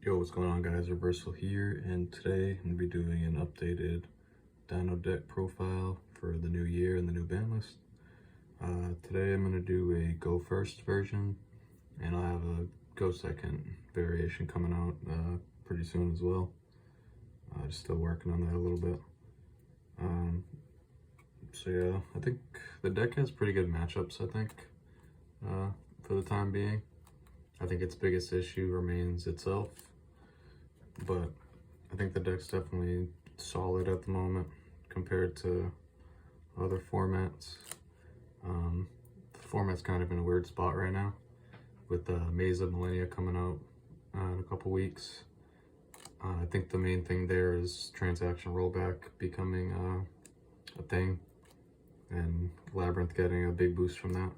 Yo, what's going on, guys? Reversal here, and today I'm gonna be doing an updated Dino deck profile for the new year and the new ban list. Today I'm gonna do a go first version, and I'll have a go second variation coming out pretty soon as well. Just still working on that a little bit. So yeah, I think the deck has pretty good matchups. I think for the time being, I think its biggest issue remains itself. But I think the deck's definitely solid at the moment compared to other formats. The format's kind of in a weird spot right now with Maze of Millennia coming out in a couple weeks. I think the main thing there is transaction rollback becoming a thing, and Labyrinth getting a big boost from that.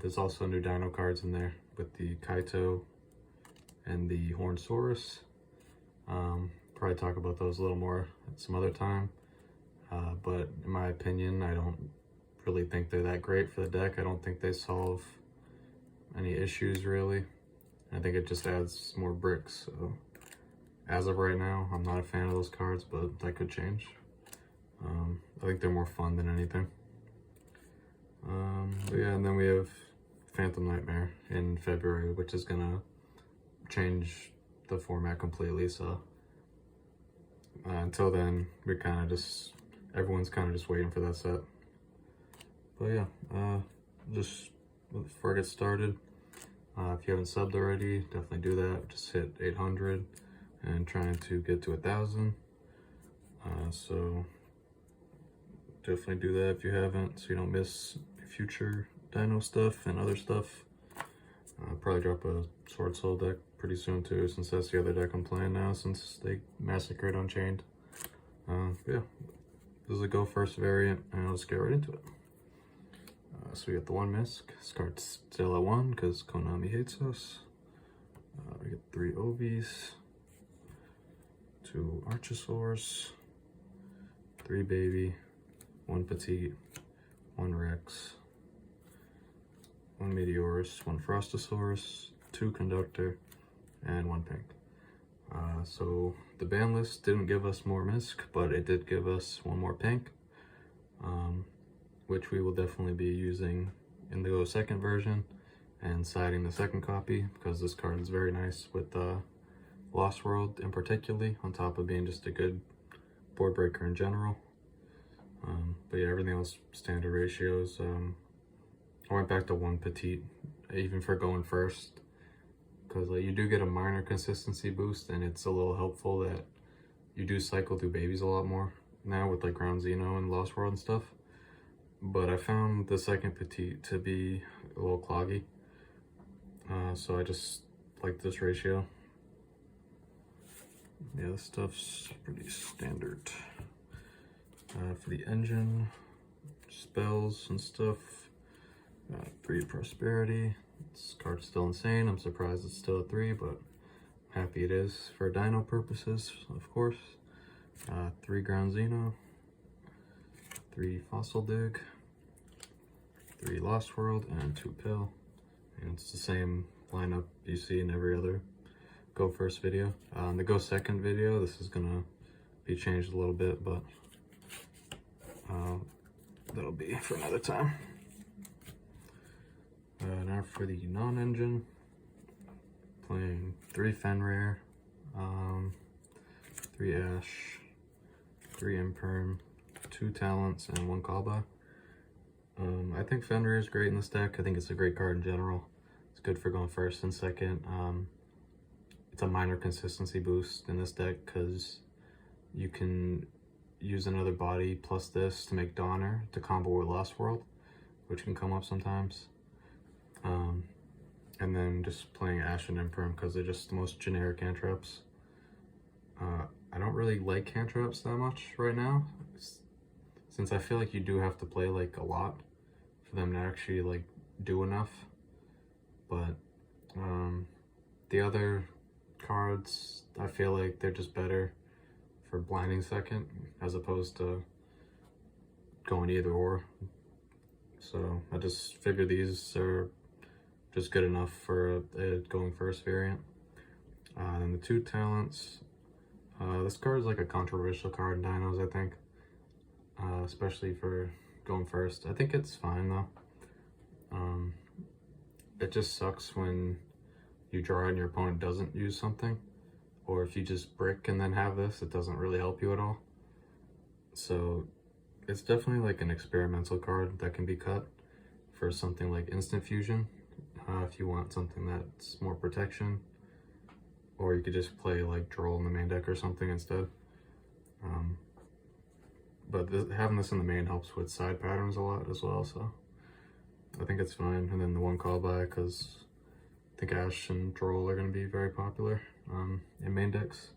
There's also new Dino cards in there with the Kaito and the Hornsaurus. Probably talk about those a little more at some other time. But in my opinion, I don't really think they're that great for the deck. I don't think they solve any issues really. I think it just adds more bricks. So as of right now, I'm not a fan of those cards, but that could change. I think they're more fun than anything. But yeah, and then we have Phantom Nightmare in February, which is gonna change the format completely. So until then, we're kind of just, everyone's kind of just waiting for that set. But yeah, just before I get started, if you haven't subbed already, definitely do that. Just hit 800 and trying to get to 1,000. So definitely do that if you haven't, so you don't miss future Dino stuff and other stuff. I'll probably drop a Sword Soul deck pretty soon too, since that's the other deck I'm playing now since they massacred Unchained. Yeah, this is a go first variant, and I'll just get right into it. So we got the one Misk. This card's still at 1 because Konami hates us. We get 3 Ovies, 2 Archosaurs, 3 Baby, 1 Petite, 1 Rex, 1 Meteorus, 1 Frostosaurus, 2 Conductor, and 1 Pink. So the ban list didn't give us more Misk, but it did give us 1 more Pink, which we will definitely be using in the second version and siding the second copy, because this card is very nice with Lost World in particularly, on top of being just a good board breaker in general. But yeah, everything else standard ratios. I went back to 1 Petite, even for going first, because you do get a minor consistency boost, and it's a little helpful that you do cycle through babies a lot more now with like Ground Xeno and Lost World and stuff. But I found the second Petite to be a little cloggy, so I just like this ratio. Yeah, this stuff's pretty standard. For the engine, spells and stuff, 3 Prosperity. This card's still insane. I'm surprised it's still a 3, but I'm happy it is for Dino purposes, of course. 3 Ground Xeno, 3 Fossil Dig, 3 Lost World, and 2 Pill. And it's the same lineup you see in every other go first video. In the go second video, this is gonna be changed a little bit, but that'll be for another time. Now for the non-engine, playing 3 Fenrir, 3 Ash, 3 Imperm, 2 Talents, and 1 Kaba. I think Fenrir is great in this deck. I think it's a great card in general. It's good for going first and second. It's a minor consistency boost in this deck because you can use another body plus this to make Donner to combo with Lost World, which can come up sometimes. And then just playing Ash and Imperm because they're just the most generic hand traps. I don't really like hand traps that much right now, since I feel like you do have to play like a lot for them to actually like do enough. But the other cards, I feel like they're just better for blinding second as opposed to going either or. So I just figure these are just good enough for a going first variant. Then the 2 talents. This card is like a controversial card in Dinos, I think. Especially for going first. I think it's fine though. It just sucks when you draw and your opponent doesn't use something. Or if you just brick and then have this, it doesn't really help you at all. So it's definitely like an experimental card that can be cut for something like instant fusion. If you want something that's more protection. Or you could just play like Droll in the main deck or something instead. But having this in the main helps with side patterns a lot as well, so I think it's fine. And then the 1 call by, because I think Ash and Droll are going to be very popular in main decks.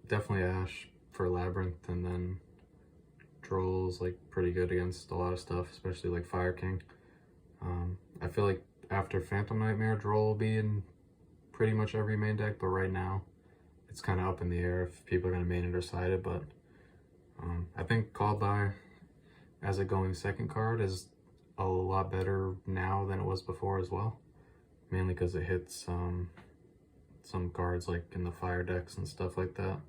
Definitely Ash for Labyrinth, and then Droll's like pretty good against a lot of stuff, especially like Fire King. I feel like after Phantom Nightmare, Droll will be in pretty much every main deck, but right now it's kind of up in the air if people are going to main it or side it. But I think Call By as a going second card is a lot better now than it was before as well, mainly because it hits some cards like in the fire decks and stuff like that,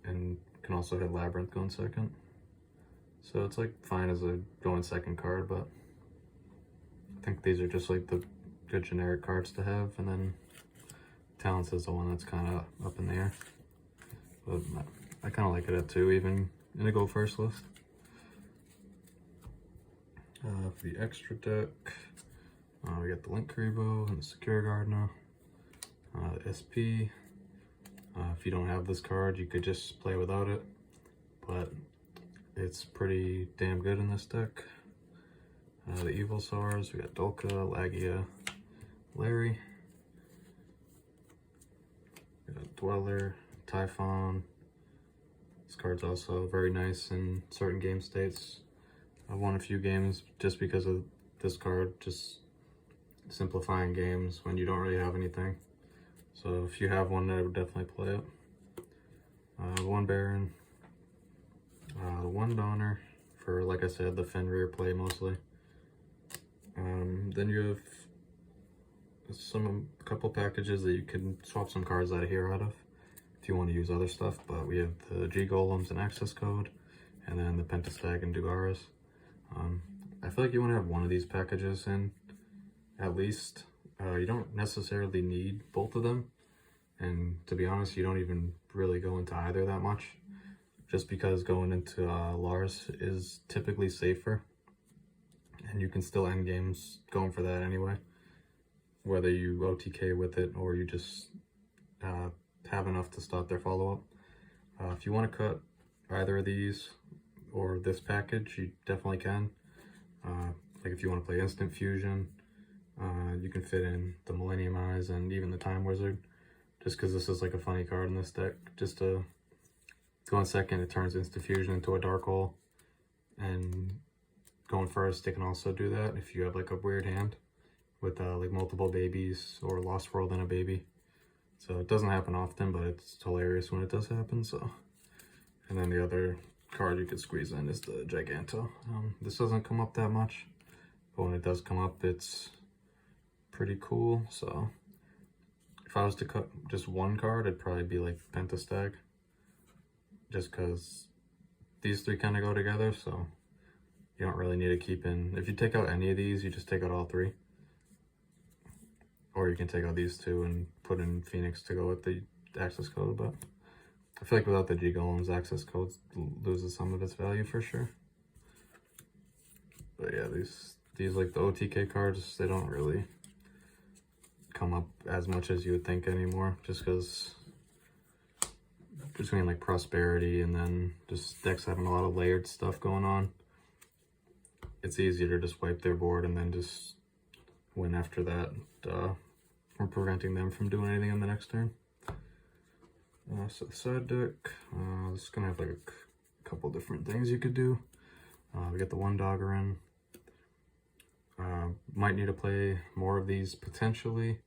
and can also hit Labyrinth going second. So it's like fine as a going second card, but I think these are just like the good generic cards to have, and then Talents is the one that's kind of up in the air. But I kind of like it at 2, even in a go first list. For the extra deck, we got the Link Karibo and the Secure Gardener, SP. If you don't have this card, you could just play without it, but it's pretty damn good in this deck. The Evil Sars, we got Dolka, Lagia, Larry. We got Dweller, Typhon. This card's also very nice in certain game states. I've won a few games just because of this card, just simplifying games when you don't really have anything. So if you have one, I would definitely play it. 1 Baron, 1 Donner for, like I said, the Fenrir play mostly. Then you have a couple packages that you can swap some cards out of here out of if you want to use other stuff, but we have the G Golems and Access Code, and then the Pentastag and Dugaras. I feel like you want to have one of these packages in, at least. You don't necessarily need both of them, and to be honest, you don't even really go into either that much, just because going into Lars is typically safer, and you can still end games going for that anyway, whether you OTK with it or you just have enough to stop their follow-up. If you want to cut either of these or this package, you definitely can. Like if you want to play Instant Fusion, you can fit in the Millennium Eyes and even the Time Wizard, just because this is like a funny card in this deck. Just to go in second, it turns Instant Fusion into a Dark Hole, and going first, it can also do that if you have like a weird hand with like multiple babies or Lost World and a baby. So it doesn't happen often, but it's hilarious when it does happen. So, and then the other card you could squeeze in is the Giganto. This doesn't come up that much, but when it does come up, it's pretty cool. So if I was to cut just one card, it'd probably be like Pentastag, just because these 3 kind of go together. So you don't really need to keep in, if you take out any of these, you just take out all 3. Or you can take out these 2 and put in Phoenix to go with the access code, but I feel like without the G Golems, access code loses some of its value for sure. But yeah, these like the OTK cards, they don't really come up as much as you would think anymore, just because between like Prosperity and then just decks having a lot of layered stuff going on, it's easier to just wipe their board and then just win after that, from preventing them from doing anything on the next turn. So the side deck, this is gonna have like a couple different things you could do. We got the 1 Doggerin. Might need to play more of these potentially,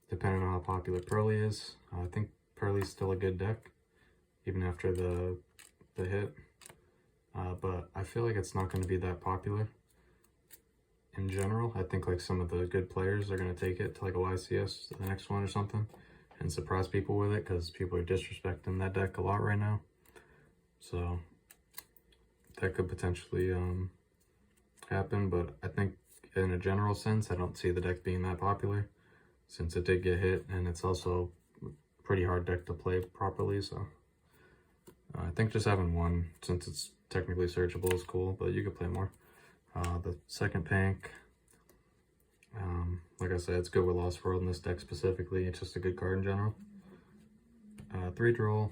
depending on how popular Pearly is. I think Pearly's still a good deck, even after the hit. But I feel like it's not going to be that popular. in general. I think like some of the good players are going to take it to like a YCS, the next one or something, and surprise people with it, because people are disrespecting that deck a lot right now. So that could potentially happen, but I think in a general sense, I don't see the deck being that popular, since it did get hit, and it's also a pretty hard deck to play properly. So I think just having one, since it's technically searchable, is cool, but you could play more. The second Pank, like I said, it's good with Lost World in this deck specifically. It's just a good card in general. 3 Droll.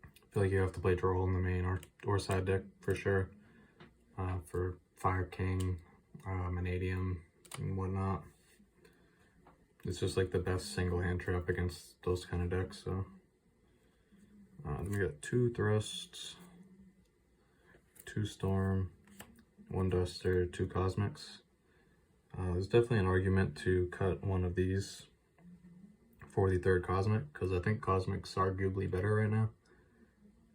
I feel like you have to play Droll in the main or side deck for sure. For Fire King, Vanadium, and whatnot. It's just like the best single hand trap against those kind of decks. So then we got 2 Thrusts, 2 Storm, 1 Duster, 2 Cosmics. There's definitely an argument to cut one of these for the 3rd Cosmic, because I think Cosmic's arguably better right now.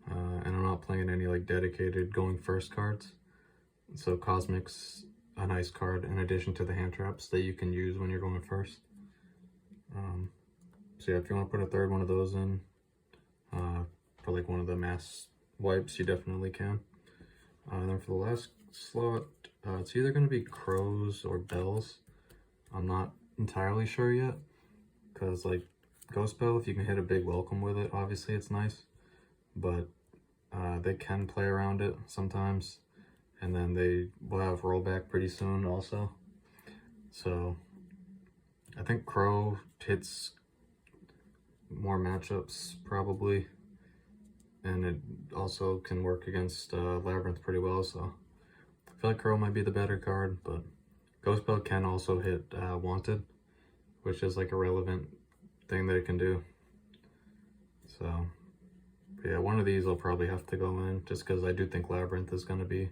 And I'm not playing any like dedicated going first cards. So Cosmic's a nice card in addition to the hand traps that you can use when you're going first. So yeah, if you want to put a 3rd one of those in for like one of the mass wipes, you definitely can. And then for the last slot, it's either going to be Crows or Bells. I'm not entirely sure yet, because like Ghost Bell, if you can hit a big welcome with it, obviously it's nice, but they can play around it sometimes, and then they will have rollback pretty soon also. So I think Crow hits more matchups probably, and it also can work against Labyrinth pretty well, so I feel like Crow might be the better card, but Ghost Bell can also hit Wanted, which is like a relevant thing that it can do. So yeah, one of these will probably have to go in, just because I do think Labyrinth is going to be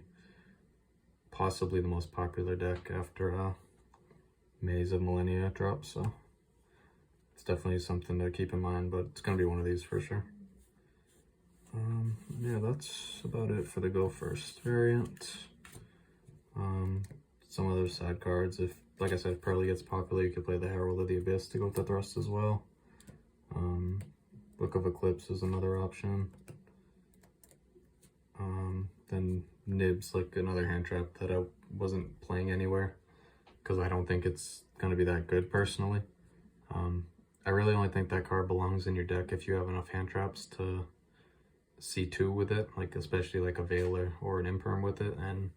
possibly the most popular deck after Maze of Millennia drops, so it's definitely something to keep in mind, but it's going to be one of these for sure. Yeah, that's about it for the Go First variant. Some other side cards, if, like I said, if Pearly gets popular, you could play the Herald of the Abyss to go with the Thrust as well. Book of Eclipse is another option. Then Nib's like another hand trap that I wasn't playing anywhere, because I don't think it's going to be that good personally. I really only think that card belongs in your deck if you have enough hand traps to C2 with it, like especially like a Veiler or an Imperm with it, and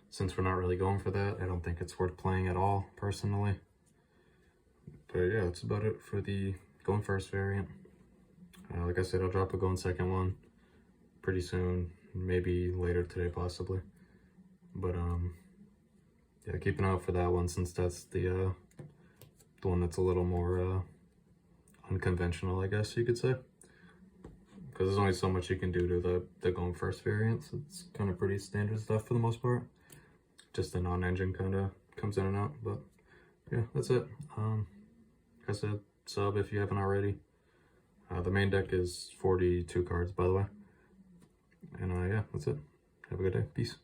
since we're not really going for that, I don't think it's worth playing at all personally. But yeah, that's about it for the Going First variant. Like I said, I'll drop a Going Second one pretty soon, maybe later today possibly. But yeah, keep an eye out for that one, since that's the one that's a little more unconventional, I guess you could say. Because there's only so much you can do to the Going First variants. It's kind of pretty standard stuff for the most part. Just the non-engine kind of comes in and out. But yeah, that's it. Like I said, sub if you haven't already. The main deck is 42 cards, by the way. And yeah, that's it. Have a good day. Peace.